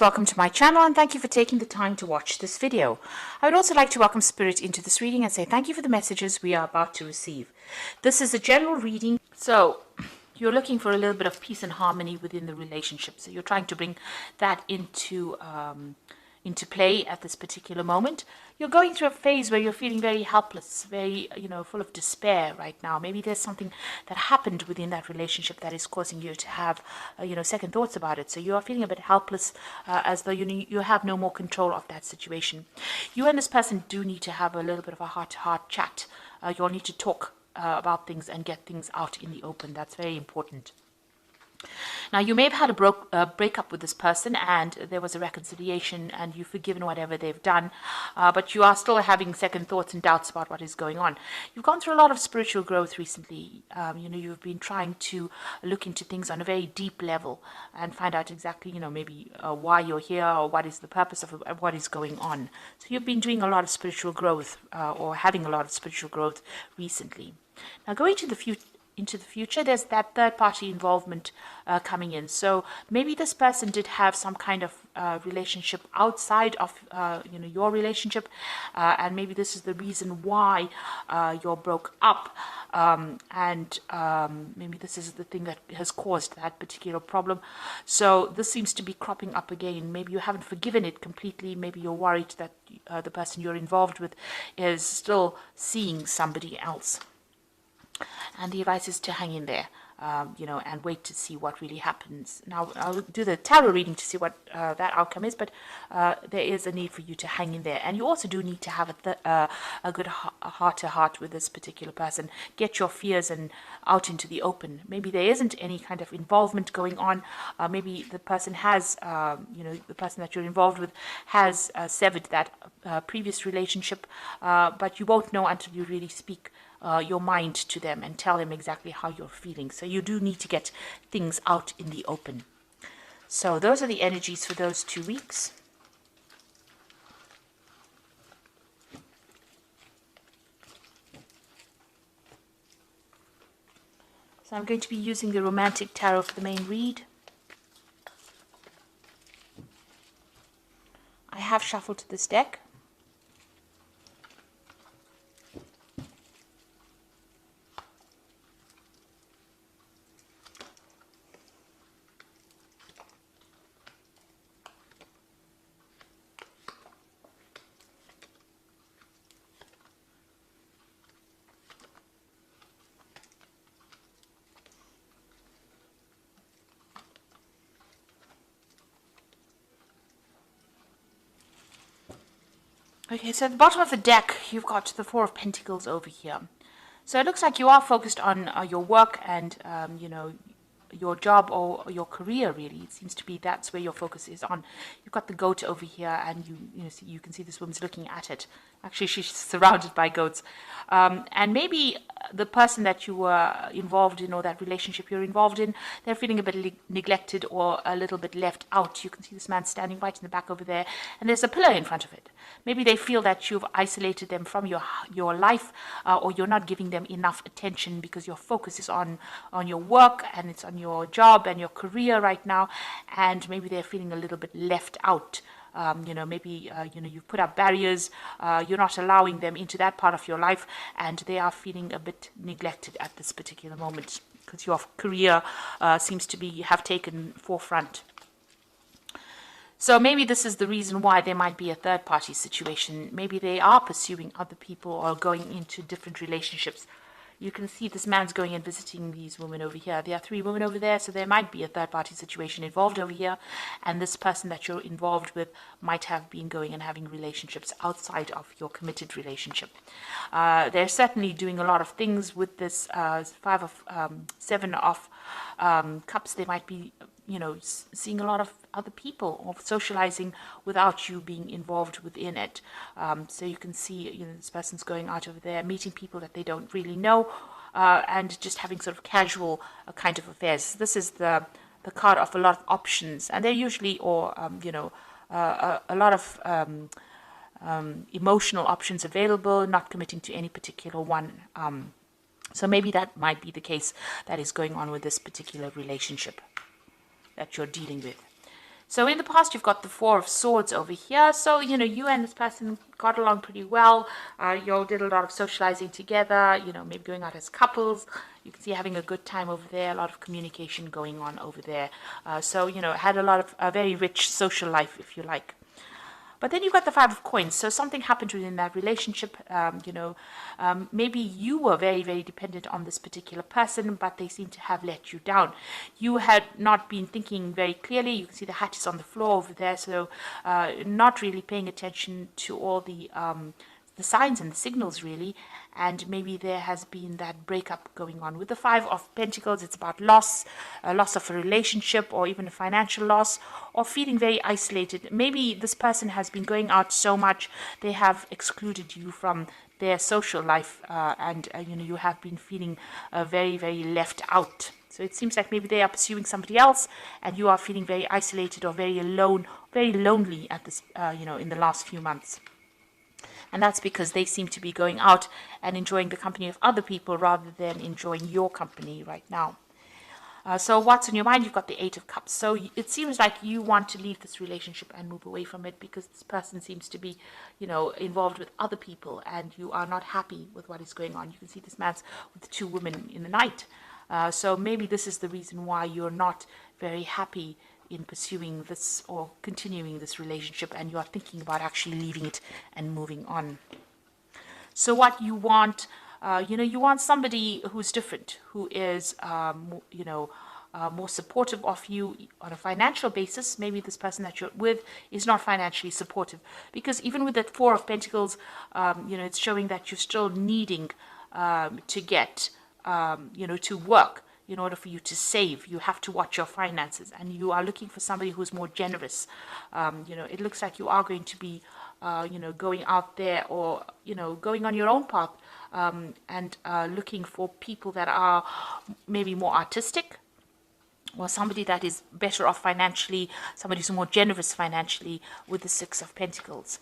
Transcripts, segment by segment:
Welcome to my channel and thank you for taking the time to watch this video. I would also like to welcome Spirit into this reading and say thank you for the messages we are about to receive. This is a general reading, so you're looking for a little bit of peace and harmony within the relationship. So you're trying to bring that into play at this particular moment. You're going through a phase where you're feeling very helpless, very, full of despair right now. Maybe there's something that happened within that relationship that is causing you to have, second thoughts about it. So you are feeling a bit helpless, as though you have no more control of that situation. You and this person do need to have a little bit of a heart-to-heart chat. You'll need to talk about things and get things out in the open. That's very important. Now, you may have had a breakup with this person and there was a reconciliation and you've forgiven whatever they've done, but you are still having second thoughts and doubts about what is going on. You've gone through a lot of spiritual growth recently. You've been trying to look into things on a very deep level and find out exactly, maybe why you're here or what is the purpose of what is going on. So you've been doing a lot of spiritual growth or having a lot of spiritual growth recently. Now, going to the future, there's that third-party involvement coming in. So maybe this person did have some kind of relationship outside of your relationship, and maybe this is the reason why you're broke up, and maybe this is the thing that has caused that particular problem. So this seems to be cropping up again. Maybe you haven't forgiven it completely. Maybe you're worried that the person you're involved with is still seeing somebody else. And the advice is to hang in there, and wait to see what really happens. Now, I'll do the tarot reading to see what that outcome is, but there is a need for you to hang in there. And you also do need to have a good heart-to-heart with this particular person. Get your fears out into the open. Maybe there isn't any kind of involvement going on. Maybe the person has, the person that you're involved with has severed that previous relationship, but you won't know until you really speak your mind to them and tell them exactly how you're feeling. So you do need to get things out in the open. So those are the energies for those 2 weeks. So I'm going to be using the Romantic Tarot for the main read. I have shuffled this deck. Okay, so at the bottom of the deck, you've got the Four of Pentacles over here. So it looks like you are focused on your work and, your job or your career, really. It seems to be that's where your focus is on. You've got the goat over here and you can see this woman's looking at it. Actually, she's surrounded by goats. And maybe the person that you were involved in or that relationship you're involved in, they're feeling a bit neglected or a little bit left out. You can see this man standing right in the back over there and there's a pillar in front of it. Maybe they feel that you've isolated them from your life, or you're not giving them enough attention because your focus is on your work and it's on your job and your career right now, and maybe they're feeling a little bit left out. Maybe you've put up barriers, you're not allowing them into that part of your life, and they are feeling a bit neglected at this particular moment because your career seems to have taken forefront. So maybe this is the reason why there might be a third-party situation. Maybe they are pursuing other people or going into different relationships. You can see this man's going and visiting these women over here. There are 3 women over there, so there might be a third-party situation involved over here. And this person that you're involved with might have been going and having relationships outside of your committed relationship. They're certainly doing a lot of things with this 7 of Cups. They might be seeing a lot of other people or socializing without you being involved within it. So you can see, this person's going out over there, meeting people that they don't really know, and just having sort of casual kind of affairs. This is the card of a lot of options, and they're usually, a lot of emotional options available, not committing to any particular one. So maybe that might be the case that is going on with this particular relationship that you're dealing with. So in the past, you've got the Four of Swords over here. So, you and this person got along pretty well. You all did a lot of socializing together, maybe going out as couples. You can see having a good time over there, a lot of communication going on over there. So, had a lot of a very rich social life, if you like. But then you've got the Five of Coins. So something happened within that relationship. Maybe you were very, very dependent on this particular person, but they seem to have let you down. You had not been thinking very clearly. You can see the hat is on the floor over there. So not really paying attention to all the signs and the signals, really. And maybe there has been that breakup going on. With the Five of Pentacles, it's about loss, loss of a relationship, or even a financial loss, or feeling very isolated. Maybe this person has been going out so much, they have excluded you from their social life, and you have been feeling very, very left out. So it seems like maybe they are pursuing somebody else, and you are feeling very isolated or very alone, very lonely at this, in the last few months. And that's because they seem to be going out and enjoying the company of other people rather than enjoying your company right now. So what's on your mind? You've got the Eight of Cups. So it seems like you want to leave this relationship and move away from it because this person seems to be, involved with other people, and you are not happy with what is going on. You can see this man's with the two women in the night. So maybe this is the reason why you're not very happy in pursuing this or continuing this relationship, and you are thinking about actually leaving it and moving on. So what you want, you want somebody who's different, who is, more supportive of you on a financial basis. Maybe this person that you're with is not financially supportive, because even with that Four of Pentacles, it's showing that you're still needing to get, to work. In order for you to save, you have to watch your finances, and you are looking for somebody who's more generous. It looks like you are going to be, going out there, or, going on your own path, and looking for people that are maybe more artistic, or somebody that is better off financially, somebody who's more generous financially with the Six of Pentacles.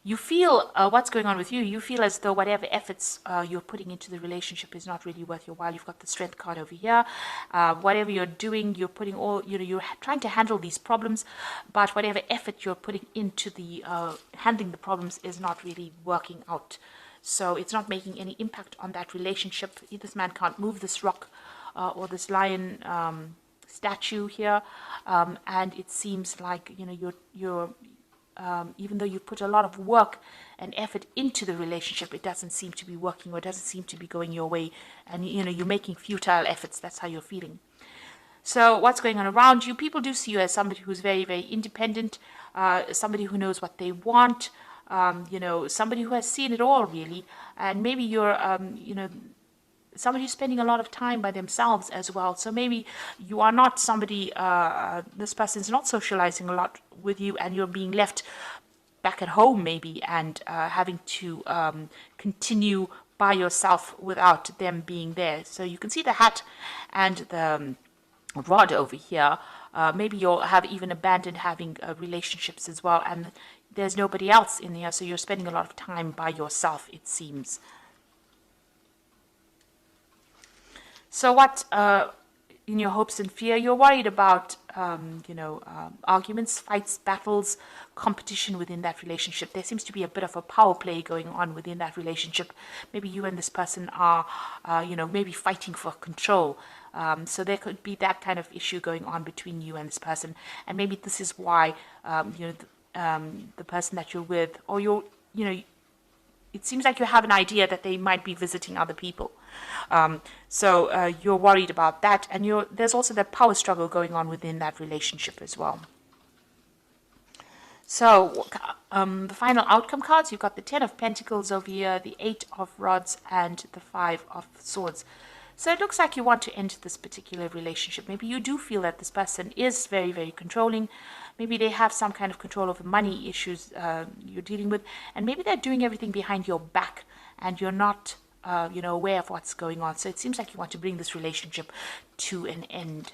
You feel what's going on with you. You feel as though whatever efforts you're putting into the relationship is not really worth your while. You've got the Strength card over here. Whatever you're doing, you're putting all, you're trying to handle these problems, but whatever effort you're putting into the handling the problems is not really working out. So it's not making any impact on that relationship. This man can't move this rock or this lion statue here, and it seems like you're even though you put a lot of work and effort into the relationship, it doesn't seem to be working, or it doesn't seem to be going your way, and you're making futile efforts. That's how you're feeling. So what's going on around you? People do see you as somebody who's very, very independent, somebody who knows what they want, somebody who has seen it all, really. And maybe you're somebody who's spending a lot of time by themselves as well. So maybe you are not somebody, this person is not socializing a lot with you, and you're being left back at home maybe, and having to continue by yourself without them being there. So you can see the hat and the rod over here. Maybe you'll have even abandoned having relationships as well, and there's nobody else in here, so you're spending a lot of time by yourself, it seems. So what, in your hopes and fear, you're worried about, arguments, fights, battles, competition within that relationship. There seems to be a bit of a power play going on within that relationship. Maybe you and this person are, maybe fighting for control. So there could be that kind of issue going on between you and this person. And maybe this is why, the person that you're with, or it seems like you have an idea that they might be visiting other people. So you're worried about that, and there's also that power struggle going on within that relationship as well. So the final outcome cards, you've got the Ten of Pentacles over here, the Eight of Rods, and the Five of Swords. So it looks like you want to end this particular relationship. Maybe you do feel that this person is very, very controlling. Maybe they have some kind of control over money issues you're dealing with. And maybe they're doing everything behind your back, and you're not, aware of what's going on. So it seems like you want to bring this relationship to an end.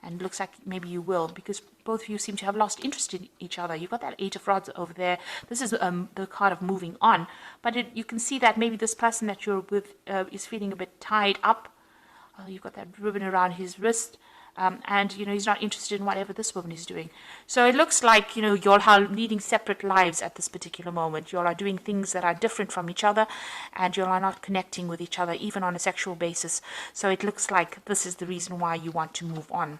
And it looks like maybe you will, because both of you seem to have lost interest in each other. You've got that Eight of Rods over there. This is the card of moving on. But you can see that maybe this person that you're with is feeling a bit tied up. You've got that ribbon around his wrist. and he's not interested in whatever this woman is doing. So it looks like you're all leading separate lives at this particular moment. You all are doing things that are different from each other, and you all are not connecting with each other even on a sexual basis. So it looks like this is the reason why you want to move on.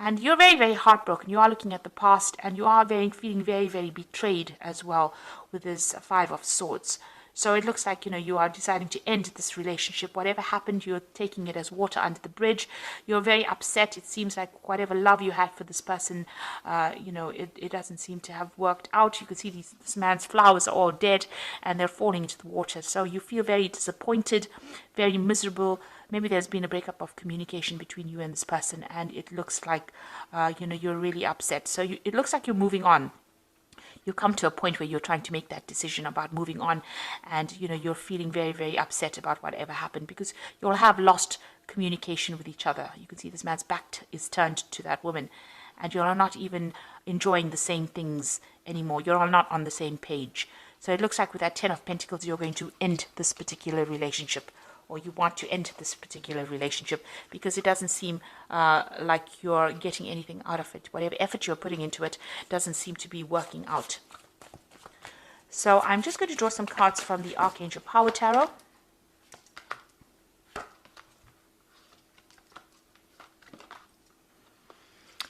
And you're very, very heartbroken. You are looking at the past, and you are feeling very, very betrayed as well with this Five of Swords. So it looks like, you are deciding to end this relationship. Whatever happened, you're taking it as water under the bridge. You're very upset. It seems like whatever love you had for this person, it doesn't seem to have worked out. You can see this man's flowers are all dead and they're falling into the water. So you feel very disappointed, very miserable. Maybe there's been a breakup of communication between you and this person, and it looks like, you're really upset. So it looks like you're moving on. You come to a point where you're trying to make that decision about moving on, and you're feeling very, very upset about whatever happened, because you'll have lost communication with each other. You can see this man's back is turned to that woman, and you're not even enjoying the same things anymore. You're all not on the same page. So it looks like with that Ten of Pentacles, you're going to end this particular relationship, or you want to end this particular relationship, because it doesn't seem like you're getting anything out of it. Whatever effort you're putting into it doesn't seem to be working out. So I'm just going to draw some cards from the Archangel Power Tarot.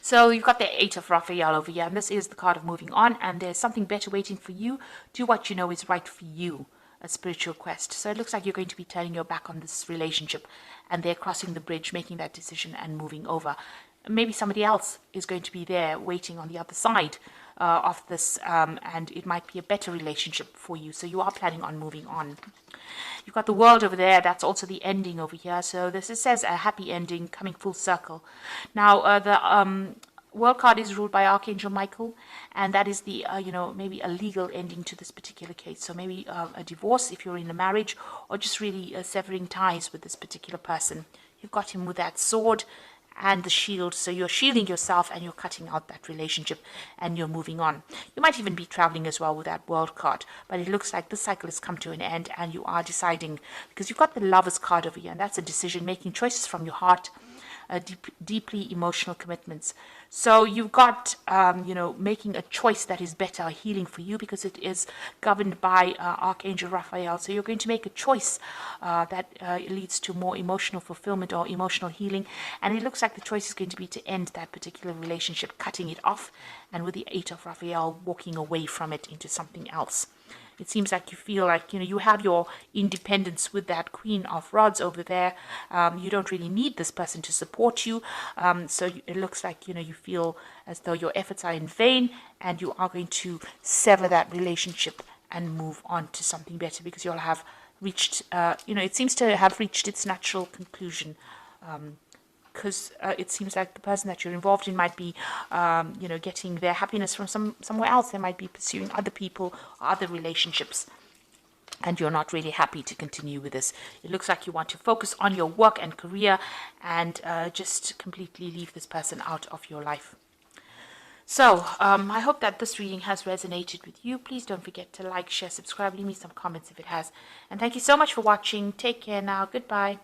So you've got the Eight of Raphael over here, and this is the card of moving on, and there's something better waiting for you. Do what you know is right for you. A spiritual quest. So it looks like you're going to be turning your back on this relationship, and they're crossing the bridge, making that decision and moving over. Maybe somebody else is going to be there waiting on the other side of this, and it might be a better relationship for you. So you are planning on moving on. You've got the World over there. That's also the ending over here. So this says a happy ending coming full circle. Now the World card is ruled by Archangel Michael, and that is the maybe a legal ending to this particular case. So maybe a divorce if you're in a marriage, or just really severing ties with this particular person. You've got him with that sword and the shield, so you're shielding yourself and you're cutting out that relationship and you're moving on. You might even be traveling as well with that World card, but it looks like this cycle has come to an end, and you are deciding, because you've got the Lovers card over here, and that's a decision, making choices from your heart, deeply emotional commitments. So you've got, making a choice that is better, healing for you, because it is governed by Archangel Raphael. So you're going to make a choice that leads to more emotional fulfillment or emotional healing. And it looks like the choice is going to be to end that particular relationship, cutting it off, and with the Eight of Raphael, walking away from it into something else. It seems like you feel like, you have your independence with that Queen of Rods over there. You don't really need this person to support you. So it looks like, you feel as though your efforts are in vain, and you are going to sever that relationship and move on to something better, because you'll have reached, it seems to have reached its natural conclusion. Because it seems like the person that you're involved in might be, getting their happiness from somewhere else. They might be pursuing other people or other relationships, and you're not really happy to continue with this. It looks like you want to focus on your work and career, and just completely leave this person out of your life. So I hope that this reading has resonated with you. Please don't forget to like, share, subscribe, leave me some comments if it has. And thank you so much for watching. Take care now. Goodbye.